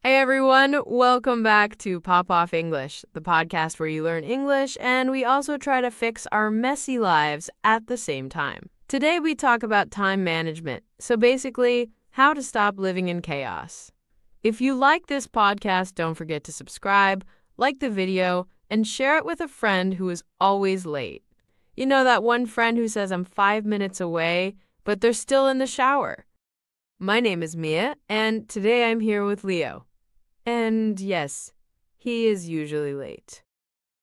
Hey everyone, welcome back to Pop Off English, the podcast where you learn English and we also try to fix our messy lives at the same time. Today we talk about time management, so basically, how to stop living in chaos. If you like this podcast, don't forget to subscribe, like the video, and share it with a friend who is always late. You know that one friend who says I'm 5 minutes away, but they're still in the shower. My name is Mia, and today I'm here with Leo. And yes, he is usually late.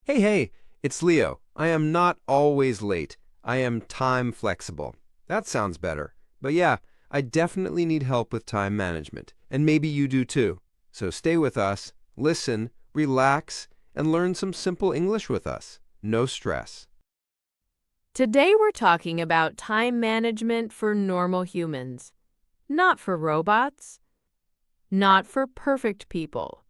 Hey, it's Leo. I am not always late. I am time flexible. That sounds better. But yeah, I definitely need help with time management. And maybe you do too. So stay with us, listen, relax, and learn some simple English with us. No stress. Today we're talking about time management for normal humans, not for robots. Not for perfect people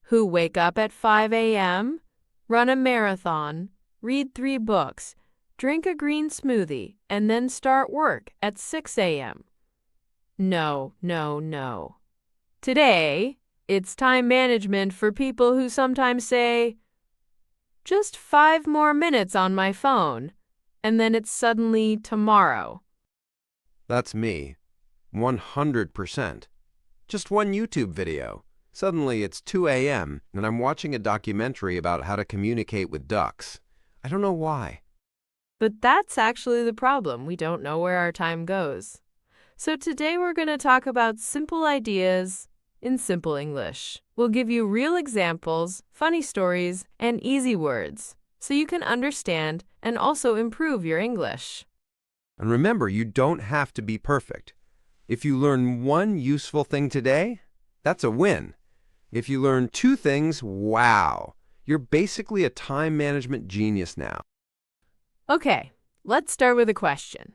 who wake up at 5 a.m., run a marathon, read 3 books, drink a green smoothie, and then start work at 6 a.m. No. Today, it's time management for people who sometimes say, just 5 more minutes on my phone, and then it's suddenly tomorrow. That's me. 100%. Just one YouTube video. Suddenly it's 2 a.m. and I'm watching a documentary about how to communicate with ducks. I don't know why. But that's actually the problem. We don't know where our time goes. So today we're going to talk about simple ideas in simple English. We'll give you real examples, funny stories, and easy words so you can understand and also improve your English. And remember, you don't have to be perfect. If you learn one useful thing today, that's a win. If you learn 2 things, wow, you're basically a time management genius now. Okay, let's start with a question.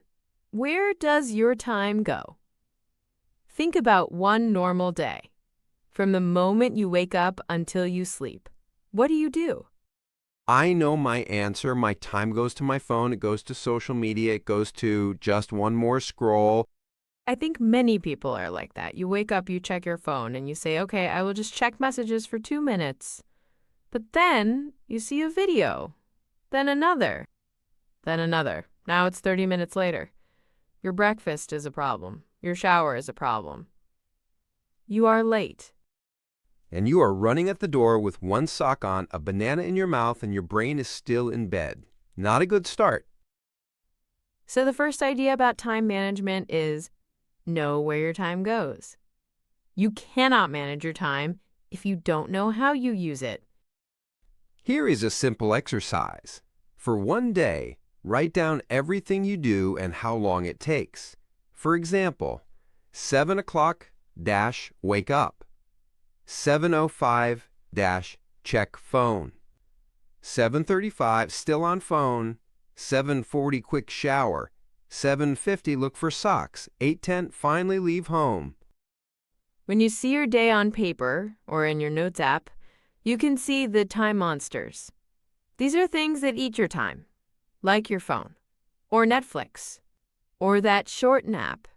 Where does your time go? Think about one normal day. From the moment you wake up until you sleep, what do you do? I know my answer. My time goes to my phone. It goes to social media. It goes to just one more scroll. I think many people are like that. You wake up, you check your phone, and you say, okay, I will just check messages for 2 minutes. But then you see a video, then another, then another. Now it's 30 minutes later. Your breakfast is a problem. Your shower is a problem. You are late. And you are running at the door with one sock on, a banana in your mouth, and your brain is still in bed. Not a good start. So the first idea about time management is know where your time goes. You cannot manage your time if you don't know how you use it. Here is a simple exercise. For one day, write down everything you do and how long it takes. For example, 7 o'clock dash wake up. 7:05 dash check phone. 7:35 still on phone. 7:40 quick shower. 7:50 look for socks. 8:10 finally leave home. When you see your day on paper or in your notes app, you can see the time monsters. These are things that eat your time, like your phone, or Netflix, or that short nap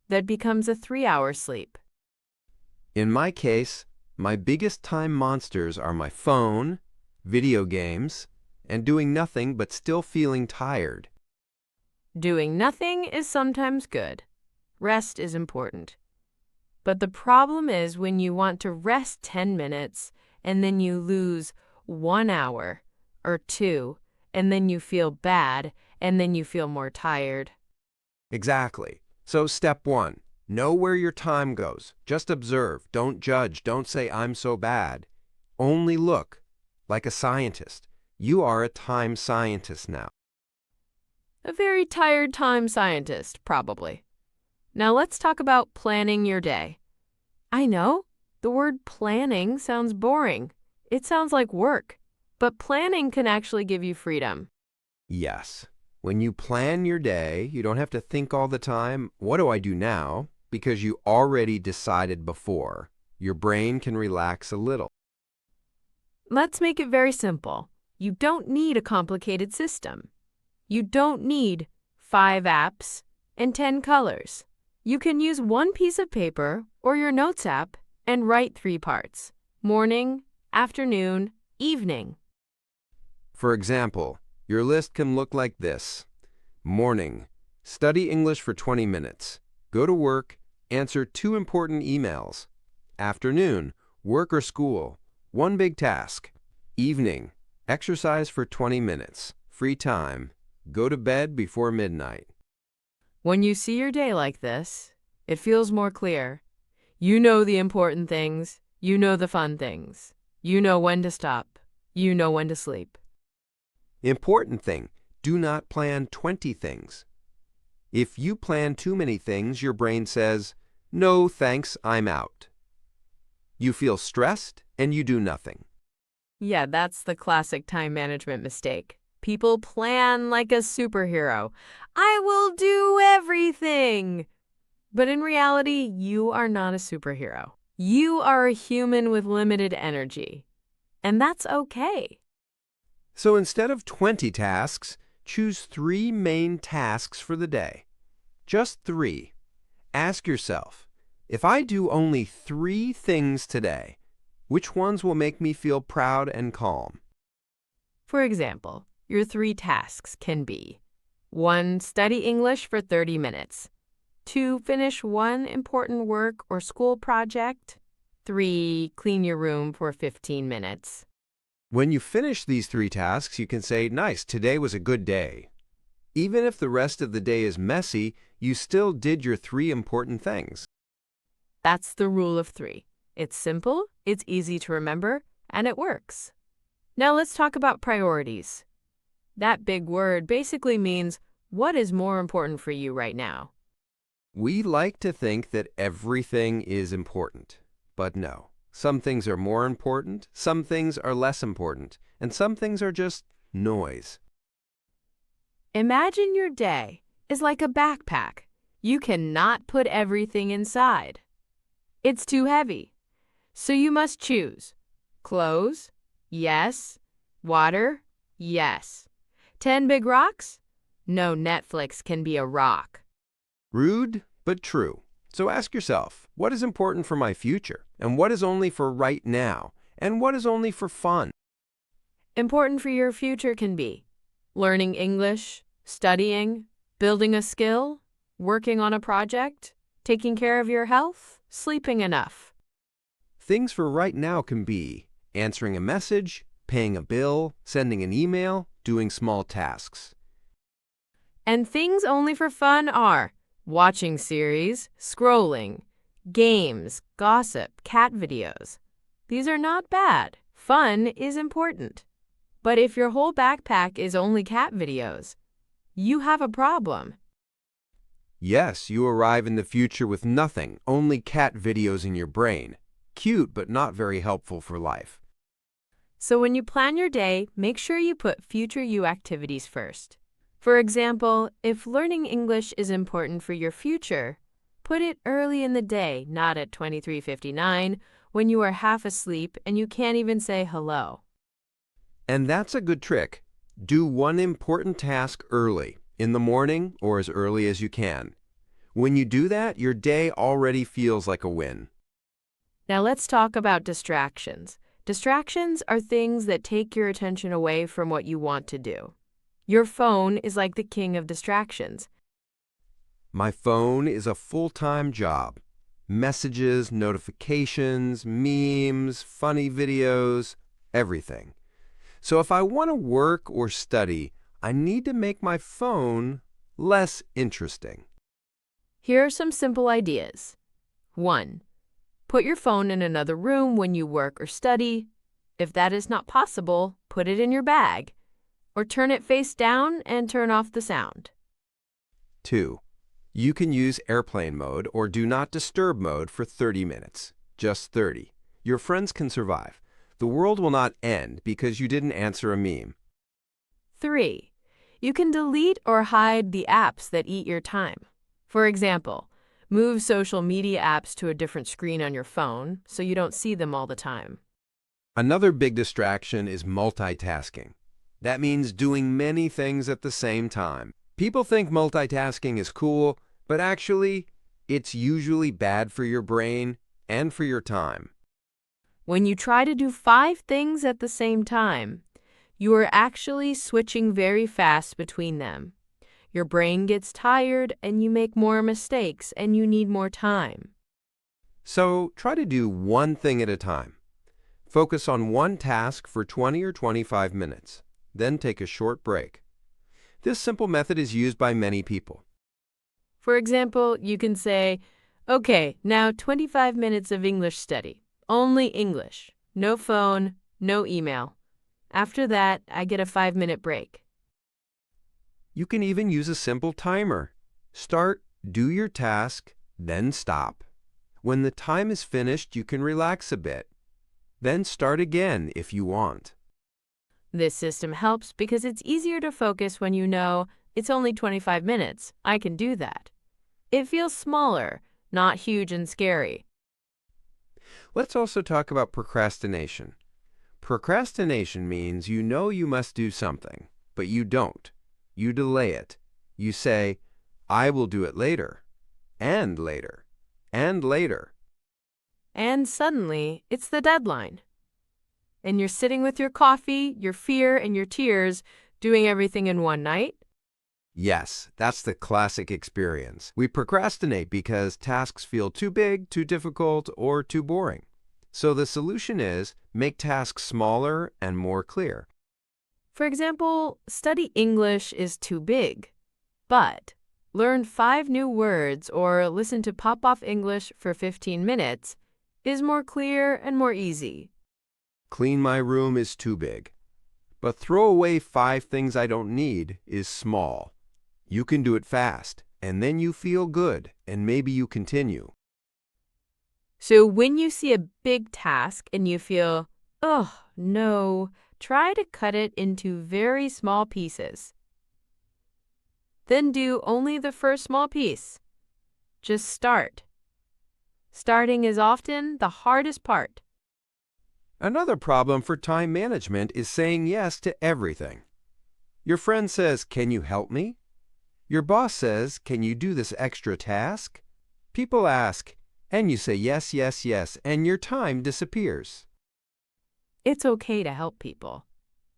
that becomes a 3-hour sleep. In my case, my biggest time monsters are my phone, video games, and doing nothing but still feeling tired. Doing nothing is sometimes good. Rest is important. But the problem is when you want to rest 10 minutes and then you lose 1 hour or 2, and then you feel bad and then you feel more tired. Exactly. So step 1, know where your time goes. Just observe. Don't judge. Don't say, I'm so bad. Only look like a scientist. You are a time scientist now. A very tired time scientist, probably. Now let's talk about planning your day. I know, the word planning sounds boring. It sounds like work. But planning can actually give you freedom. Yes. When you plan your day, you don't have to think all the time, what do I do now? Because you already decided before. Your brain can relax a little. Let's make it very simple. You don't need a complicated system. You don't need 5 apps and 10 colors. You can use one piece of paper or your notes app and write 3 parts: morning, afternoon, evening. For example, your list can look like this. Morning, study English for 20 minutes. Go to work, answer 2 important emails. Afternoon, work or school, 1 big task. Evening, exercise for 20 minutes. Free time, go to bed before midnight. When you see your day like this, it feels more clear. You know the important things. You know the fun things. You know when to stop. You know when to sleep. Important thing, do not plan 20 things. If you plan too many things, your brain says, "No, thanks, I'm out." You feel stressed and you do nothing. Yeah, that's the classic time management mistake. People plan like a superhero. I will do everything. But in reality, you are not a superhero. You are a human with limited energy. And that's okay. So instead of 20 tasks, choose 3 main tasks for the day. Just 3. Ask yourself, if I do only 3 things today, which ones will make me feel proud and calm? For example, your 3 tasks can be: 1. Study English for 30 minutes. 2. Finish 1 important work or school project. 3. Clean your room for 15 minutes. When you finish these 3 tasks, you can say, "Nice, today was a good day." Even if the rest of the day is messy, you still did your 3 important things. That's the rule of 3. It's simple, it's easy to remember, and it works. Now let's talk about priorities. That big word basically means what is more important for you right now. We like to think that everything is important, but no. Some things are more important, some things are less important, and some things are just noise. Imagine your day is like a backpack. You cannot put everything inside. It's too heavy. So you must choose. Clothes? Yes. Water? Yes. 10 big rocks? No Netflix can be a rock. Rude, but true. So ask yourself, what is important for my future? And what is only for right now? And what is only for fun? Important for your future can be learning English, studying, building a skill, working on a project, taking care of your health, sleeping enough. Things for right now can be answering a message, paying a bill, sending an email, doing small tasks. And things only for fun are watching series, scrolling, games, gossip, cat videos. These are not bad. Fun is important. But if your whole backpack is only cat videos, you have a problem. Yes, you arrive in the future with nothing, only cat videos in your brain. Cute, but not very helpful for life. So when you plan your day, make sure you put future you activities first. For example, if learning English is important for your future, put it early in the day, not at 23:59, when you are half asleep and you can't even say hello. And that's a good trick. Do one important task early, in the morning or as early as you can. When you do that, your day already feels like a win. Now let's talk about distractions. Distractions are things that take your attention away from what you want to do. Your phone is like the king of distractions. My phone is a full-time job. Messages, notifications, memes, funny videos, everything. So if I want to work or study, I need to make my phone less interesting. Here are some simple ideas. 1. Put your phone in another room when you work or study. If that is not possible, put it in your bag. Or turn it face down and turn off the sound. 2. You can use airplane mode or do not disturb mode for 30 minutes. Just 30. Your friends can survive. The world will not end because you didn't answer a meme. 3. You can delete or hide the apps that eat your time. For example, move social media apps to a different screen on your phone so you don't see them all the time. Another big distraction is multitasking. That means doing many things at the same time. People think multitasking is cool, but actually, it's usually bad for your brain and for your time. When you try to do 5 things at the same time, you are actually switching very fast between them. Your brain gets tired and you make more mistakes and you need more time. So try to do one thing at a time. Focus on one task for 20 or 25 minutes, then take a short break. This simple method is used by many people. For example, you can say, okay, now 25 minutes of English study. Only English. No phone, no email. After that, I get a 5-minute break. You can even use a simple timer. Start, do your task, then stop. When the time is finished, you can relax a bit. Then start again if you want. This system helps because it's easier to focus when you know it's only 25 minutes. I can do that. It feels smaller, not huge and scary. Let's also talk about procrastination. Procrastination means you know you must do something, but you don't. You delay it. You say, I will do it later, and later, and later. And suddenly, it's the deadline. And you're sitting with your coffee, your fear, and your tears, doing everything in one night. Yes, that's the classic experience. We procrastinate because tasks feel too big, too difficult, or too boring. So the solution is make tasks smaller and more clear. For example, study English is too big, but learn 5 new words or listen to Pop-Off English for 15 minutes is more clear and more easy. Clean my room is too big. But throw away 5 things I don't need is small. You can do it fast, and then you feel good, and maybe you continue. So when you see a big task and you feel, oh, no, try to cut it into very small pieces. Then do only the first small piece. Just start. Starting is often the hardest part. Another problem for time management is saying yes to everything. Your friend says, "Can you help me?" Your boss says, "Can you do this extra task?" People ask, and you say yes, yes, yes, and your time disappears. It's okay to help people,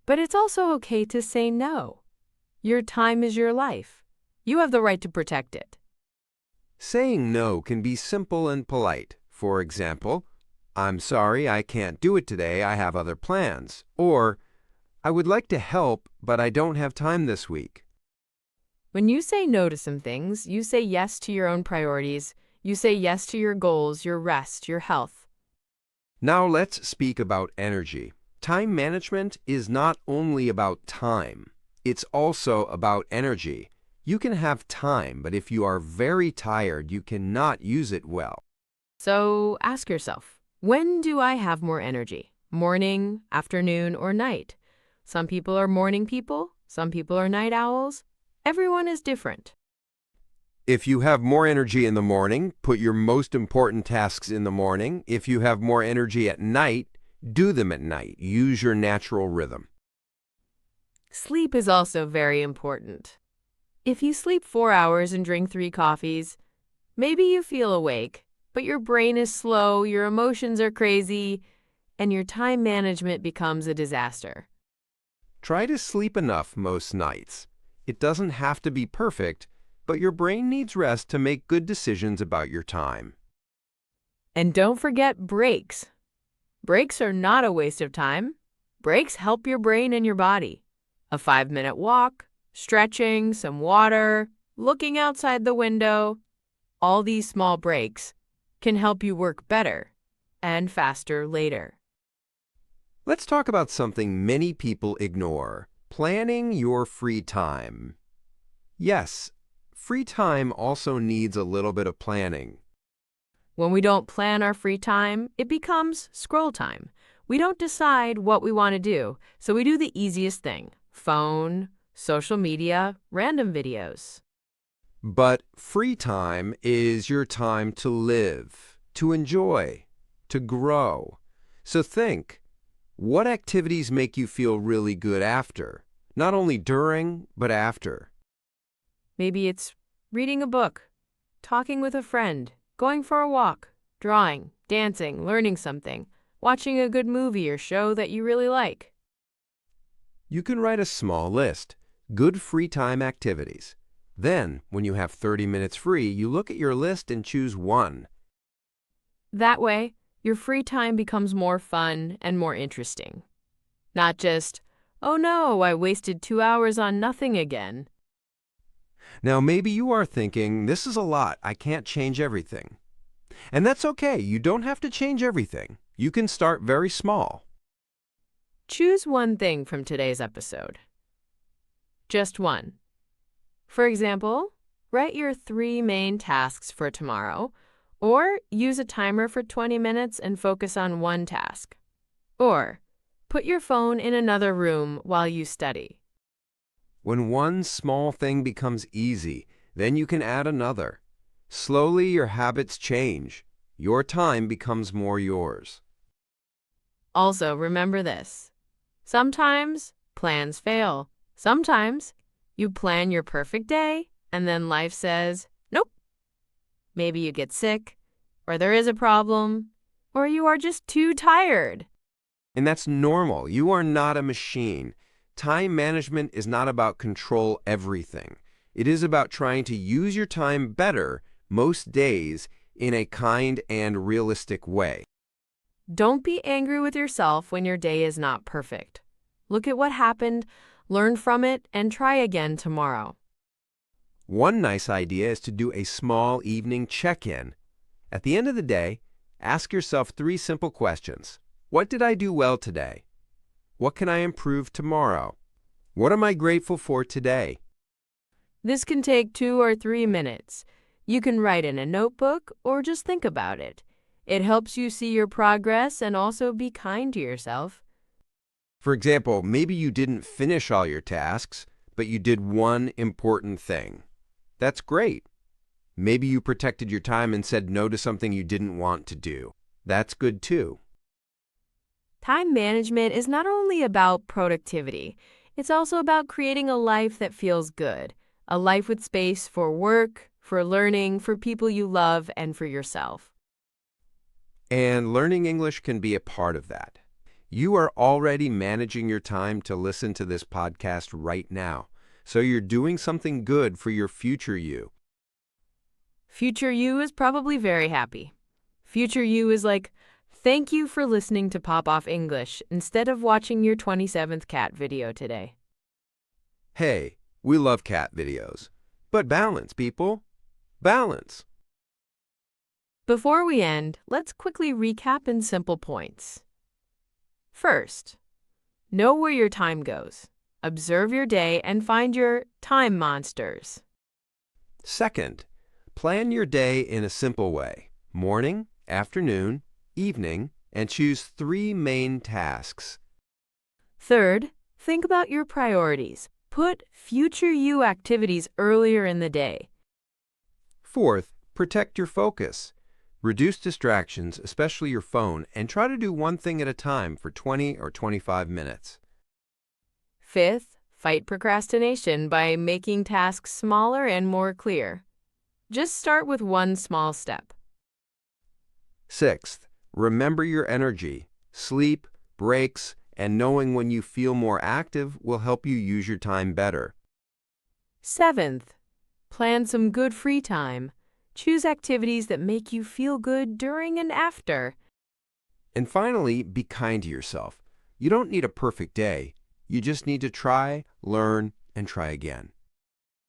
but it's also okay to say no. Your time is your life. You have the right to protect it. Saying no can be simple and polite. For example, I'm sorry I can't do it today, I have other plans. Or, I would like to help, but I don't have time this week. When you say no to some things, you say yes to your own priorities. You say yes to your goals, your rest, your health. Now let's speak about energy. Time management is not only about time, it's also about energy. You can have time, but if you are very tired, you cannot use it well. So ask yourself, when do I have more energy? Morning, afternoon, or night? Some people are morning people, some people are night owls. Everyone is different. If you have more energy in the morning, put your most important tasks in the morning. If you have more energy at night, do them at night. Use your natural rhythm. Sleep is also very important. If you sleep 4 hours and drink 3 coffees, maybe you feel awake, but your brain is slow, your emotions are crazy, and your time management becomes a disaster. Try to sleep enough most nights. It doesn't have to be perfect, but your brain needs rest to make good decisions about your time. And don't forget breaks. Breaks are not a waste of time. Breaks help your brain and your body. A 5-minute walk, stretching, some water, looking outside the window. All these small breaks can help you work better and faster later. Let's talk about something many people ignore: planning your free time. Yes, free time also needs a little bit of planning. When we don't plan our free time, it becomes scroll time. We don't decide what we want to do, so we do the easiest thing: phone, social media, random videos. But free time is your time to live, to enjoy, to grow. So think, what activities make you feel really good after? Not only during, but after. Maybe it's reading a book, talking with a friend, going for a walk, drawing, dancing, learning something, watching a good movie or show that you really like. You can write a small list, good free time activities. Then, when you have 30 minutes free, you look at your list and choose one. That way, your free time becomes more fun and more interesting. Not just, oh no, I wasted 2 hours on nothing again. Now, maybe you are thinking, this is a lot, I can't change everything. And that's okay, you don't have to change everything. You can start very small. Choose one thing from today's episode. Just one. For example, write your 3 main tasks for tomorrow, or use a timer for 20 minutes and focus on one task. Or put your phone in another room while you study. When one small thing becomes easy, then you can add another. Slowly, your habits change. Your time becomes more yours. Also, remember this. Sometimes plans fail. Sometimes you plan your perfect day and then life says, nope. Maybe you get sick, or there is a problem, or you are just too tired. And that's normal. You are not a machine. Time management is not about control everything. It is about trying to use your time better most days in a kind and realistic way. Don't be angry with yourself when your day is not perfect. Look at what happened, learn from it, and try again tomorrow. One nice idea is to do a small evening check-in. At the end of the day, ask yourself 3 simple questions. What did I do well today? What can I improve tomorrow? What am I grateful for today? This can take 2 or 3 minutes. You can write in a notebook or just think about it. It helps you see your progress and also be kind to yourself. For example, maybe you didn't finish all your tasks, but you did one important thing. That's great. Maybe you protected your time and said no to something you didn't want to do. That's good too. Time management is not only about productivity, it's also about creating a life that feels good, a life with space for work, for learning, for people you love, and for yourself. And learning English can be a part of that. You are already managing your time to listen to this podcast right now, so you're doing something good for your future you. Future you is probably very happy. Future you is like, thank you for listening to Pop Off English instead of watching your 27th cat video today. Hey, we love cat videos. But balance, people. Balance. Before we end, let's quickly recap in simple points. First, know where your time goes. Observe your day and find your time monsters. Second, plan your day in a simple way. Morning, afternoon, evening, and choose 3 main tasks. Third, think about your priorities. Put future you activities earlier in the day. Fourth, protect your focus. Reduce distractions, especially your phone, and try to do one thing at a time for 20 or 25 minutes. Fifth, fight procrastination by making tasks smaller and more clear. Just start with one small step. Sixth, remember your energy. Sleep, breaks, and knowing when you feel more active will help you use your time better. Seventh, plan some good free time. Choose activities that make you feel good during and after. And finally, be kind to yourself. You don't need a perfect day. You just need to try, learn, and try again.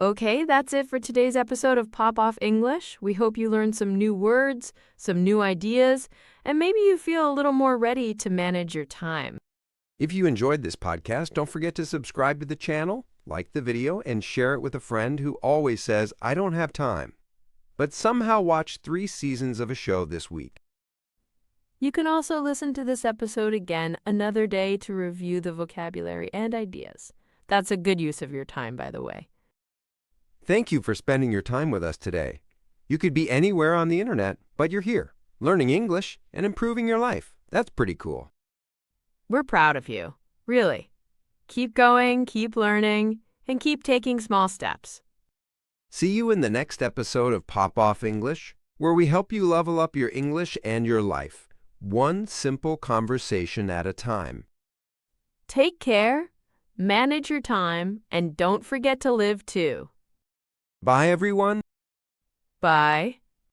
Okay, that's it for today's episode of Pop Off English. We hope you learned some new words, some new ideas, and maybe you feel a little more ready to manage your time. If you enjoyed this podcast, don't forget to subscribe to the channel, like the video, and share it with a friend who always says, I don't have time, but somehow watch 3 seasons of a show this week. You can also listen to this episode again another day to review the vocabulary and ideas. That's a good use of your time, by the way. Thank you for spending your time with us today. You could be anywhere on the internet, but you're here, learning English and improving your life. That's pretty cool. We're proud of you, really. Keep going, keep learning, and keep taking small steps. See you in the next episode of Pop Off English, where we help you level up your English and your life, one simple conversation at a time. Take care, manage your time, and don't forget to live too. Bye, everyone. Bye.